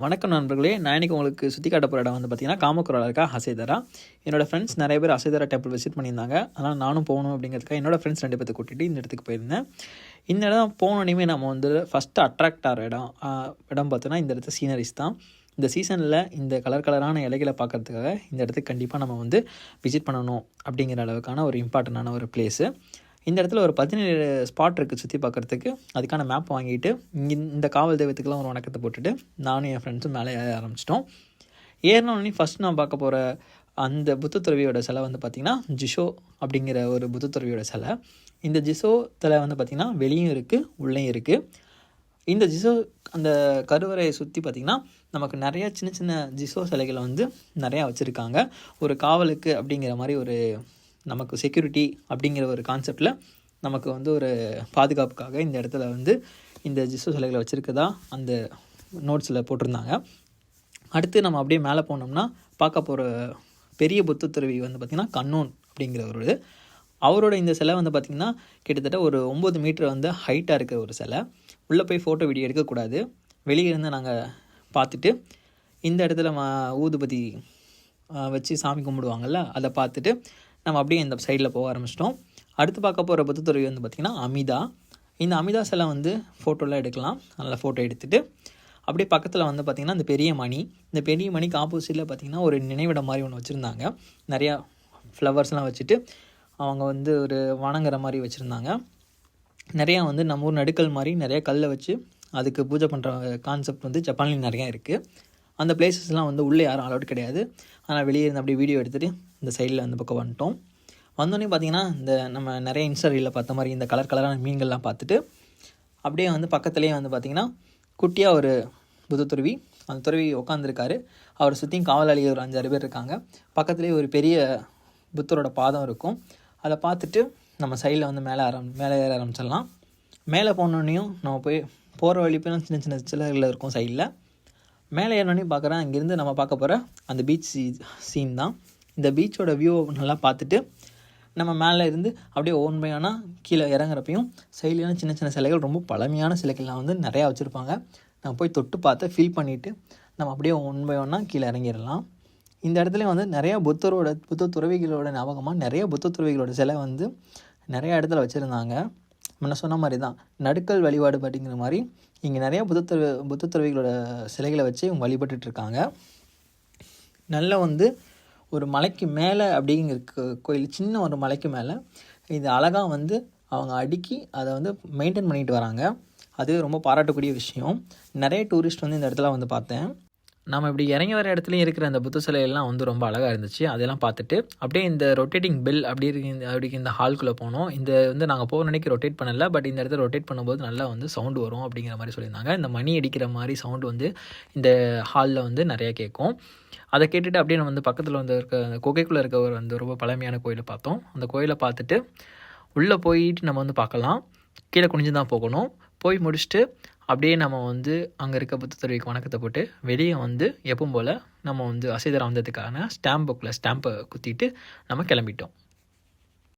வணக்கம் நண்பர்களே. நான் இன்றைக்கி உங்களுக்கு சுற்றி காட்ட போகிற இடம் வந்து பார்த்திங்கன்னா காமக்குரலில் இருக்க அசைதரா. என்னோடய ஃப்ரெண்ட்ஸ் நிறைய பேர் அசைதரா டெம்பிள் விசிட் பண்ணியிருந்தாங்க. அதனால் நானும் போகணும் அப்படிங்கிறதுக்காக என்னோடய ஃப்ரெண்ட்ஸ் 2 பேர்த்தை கூட்டிகிட்டு இந்த இடத்துக்கு போயிருந்தேன். இந்த இடம் போனோடனே நம்ம வந்து ஃபஸ்ட்டு அட்ராக்ட் ஆகிற இடம் பார்த்தோன்னா இந்த இடத்து சீனரிஸ் தான். இந்த சீசனில் இந்த கலரான இலைகளை பார்க்குறதுக்காக இந்த இடத்துக்கு கண்டிப்பாக நம்ம வந்து விசிட் பண்ணணும் அப்படிங்கிற அளவுக்கான ஒரு இம்பார்ட்டண்டான ஒரு பிளேஸு. இந்த இடத்துல ஒரு 17 ஸ்பாட் இருக்குது சுற்றி பார்க்குறதுக்கு. அதுக்கான மேப் வாங்கிட்டு இந்த காவல் தெய்வத்துக்கெலாம் ஒரு வணக்கத்தை போட்டுட்டு நானும் என் ஃப்ரெண்ட்ஸும் மேலே ஏற ஆரம்பிச்சிட்டோம். ஏறினோடனே ஃபஸ்ட் நான் பார்க்க போகிற அந்த புத்த துறவியோட சிலை வந்து பார்த்திங்கன்னா ஜிஷோ அப்படிங்கிற ஒரு புத்த துறவியோட சிலை. இந்த ஜிஷோ சிலை வந்து பார்த்திங்கன்னா வெளியும் இருக்குது உள்ளேயும் இருக்குது. இந்த ஜிஷோ அந்த கருவறையை சுற்றி பார்த்திங்கன்னா நமக்கு நிறையா சின்ன சின்ன ஜிஷோ சிலைகளை வந்து நிறையா வச்சுருக்காங்க. ஒரு காவலுக்கு அப்படிங்கிற மாதிரி ஒரு நமக்கு செக்யூரிட்டி அப்படிங்கிற ஒரு கான்செப்டில் நமக்கு வந்து ஒரு பாதுகாப்புக்காக இந்த இடத்துல வந்து இந்த ஜிசு சிலைகளை வச்சுருக்கதா அந்த நோட்ஸில் போட்டிருந்தாங்க. அடுத்து நம்ம அப்படியே மேலே போனோம்னா பார்க்க போகிற பெரிய புத்த துறவி வந்து பார்த்திங்கன்னா கண்ணோன் அப்படிங்கிறவரோட அவரோட இந்த சிலை வந்து பார்த்திங்கன்னா கிட்டத்தட்ட ஒரு 9 மீட்டர் வந்து ஹைட்டாக இருக்கிற ஒரு சிலை. உள்ளே போய் ஃபோட்டோ வீடியோ எடுக்கக்கூடாது. வெளியே இருந்து நாங்கள் பார்த்துட்டு இந்த இடத்துல ஊதுபதி வச்சு சாமி கும்பிடுவாங்கள்ல, அதை பார்த்துட்டு நம்ம அப்படியே இந்த சைடில் போக ஆரம்பிச்சிட்டோம். அடுத்து பார்க்க போகிற புத்த துறவி வந்து பார்த்திங்கன்னா அமிதா. இந்த அமிதா சிலை வந்து ஃபோட்டோலாம் எடுக்கலாம். நல்லா ஃபோட்டோ எடுத்துகிட்டு அப்படியே பக்கத்தில் வந்து பார்த்திங்கன்னா இந்த பெரிய மணிக்கு ஆப்போசிட்டில் பார்த்திங்கன்னா ஒரு நினைவிடம் மாதிரி ஒன்று வச்சுருந்தாங்க. நிறையா ஃப்ளவர்ஸ்லாம் வச்சுட்டு அவங்க வந்து ஒரு வணங்குற மாதிரி வச்சுருந்தாங்க. நிறையா வந்து நம்ம ஊர் நடுக்கல் மாதிரி நிறையா கல்லை வச்சு அதுக்கு பூஜை பண்ணுற கான்செப்ட் வந்து ஜப்பான்லேயும் நிறையா இருக்குது. அந்த பிளேசஸ்லாம் வந்து உள்ளே யாரும் அலௌட் கிடையாது. ஆனால் வெளியே இருந்து அப்படியே வீடியோ எடுத்துகிட்டு இந்த சைடில் அந்த பக்கம் வந்துட்டோம். வந்தோடனே பார்த்திங்கன்னா இந்த நம்ம நிறைய இன்ஸ்டாவில் பார்த்த மாதிரி இந்த கலரான மீன்கள்லாம் பார்த்துட்டு அப்படியே வந்து பக்கத்துலேயே வந்து பார்த்திங்கன்னா குட்டியாக ஒரு புத்த துறவி, அந்த துறவி உட்காந்துருக்காரு. அவரை சுற்றியும் காவலாளி ஒரு 5-6 பேர் இருக்காங்க. பக்கத்துலேயே ஒரு பெரிய புத்தரோட பாதம் இருக்கும். அதை பார்த்துட்டு நம்ம சைடில் வந்து மேலே ஏற ஆரம்பிச்சிடலாம். மேலே போனோடனையும் நம்ம போய் போகிற வழி போய் சின்ன சின்ன சிலைகள் இருக்கும் சைடில். மேலே ஏறினோடனே பார்க்குறேன் இங்கேருந்து நம்ம பார்க்க போகிற அந்த பீச் சீன் தான். இந்த பீச்சோட வியூவை நல்லா பார்த்துட்டு நம்ம மேலே இருந்து அப்படியே ஓன்மையான கீழே இறங்குறப்பையும் சைட்லாம் சின்ன சின்ன சிலைகள், ரொம்ப பழமையான சிலைகள்லாம் வந்து நிறையா வச்சுருப்பாங்க. நம்ம போய் தொட்டு பார்த்து ஃபீல் பண்ணிவிட்டு நம்ம அப்படியே ஒன்மையான கீழே இறங்கிடலாம். இந்த இடத்துல வந்து நிறையா புத்த துறவிகளோட ஞாபகமாக நிறைய புத்த துறவிகளோட சிலை வந்து நிறையா இடத்துல வச்சுருந்தாங்க. முன்ன சொன்ன மாதிரி தான் நடுக்கல் வழிபாடு அப்படிங்கிற மாதிரி இங்கே நிறையா புத்த துறவிகளோட சிலைகளை வச்சு இவங்க வழிபட்டுருக்காங்க. நல்ல வந்து ஒரு மலைக்கு மேலே அப்படிங்கிற கோயில், சின்ன ஒரு மலைக்கு மேலே இது அழகாக வந்து அவங்க அடுக்கி அதை வந்து மெயின்டைன் பண்ணிட்டு வராங்க. அது ரொம்ப பாராட்டக்கூடிய விஷயம். நிறைய டூரிஸ்ட் வந்து இந்த இடத்துல வந்து பார்த்தேன். நம்ம இப்படி இறங்கி வர இடத்துலையும் இருக்கிற அந்த புத்த சிலையெல்லாம் வந்து ரொம்ப அழகாக இருந்துச்சு. அதெல்லாம் பார்த்துட்டு அப்படியே இந்த ரொட்டேட்டிங் பெல் அப்படி இந்த ஹால்குள்ளே போனோம். இந்த வந்து நாங்கள் போகிற நினைக்க ரொட்டேட் பண்ணலை, பட் இந்த இடத்துல ரொட்டேட் பண்ணும்போது நல்லா வந்து சவுண்டு வரும் அப்படிங்கிற மாதிரி சொல்லியிருந்தாங்க. இந்த மணி அடிக்கிற மாதிரி சவுண்டு வந்து இந்த ஹாலில் வந்து நிறையா கேட்கும். அதை கேட்டுட்டு அப்படியே நம்ம வந்து பக்கத்தில் வந்து இருக்க அந்த குகைக்குள்ளே இருக்க ஒரு வந்து ரொம்ப பழமையான கோயிலை பார்த்தோம். அந்த கோயிலை பார்த்துட்டு உள்ளே போயிட்டு நம்ம வந்து பார்க்கலாம். கீழே குனிஞ்சு தான் போகணும். போய் முடிச்சுட்டு அப்படியே நம்ம வந்து அங்கே இருக்க புத்த துறவிக்கு வணக்கத்தை போட்டு வெளியே வந்து எப்பவும் போல் நம்ம வந்து அசைதரா வந்ததுக்கான ஸ்டாம்பை குத்திட்டு நம்ம கிளம்பிட்டோம்.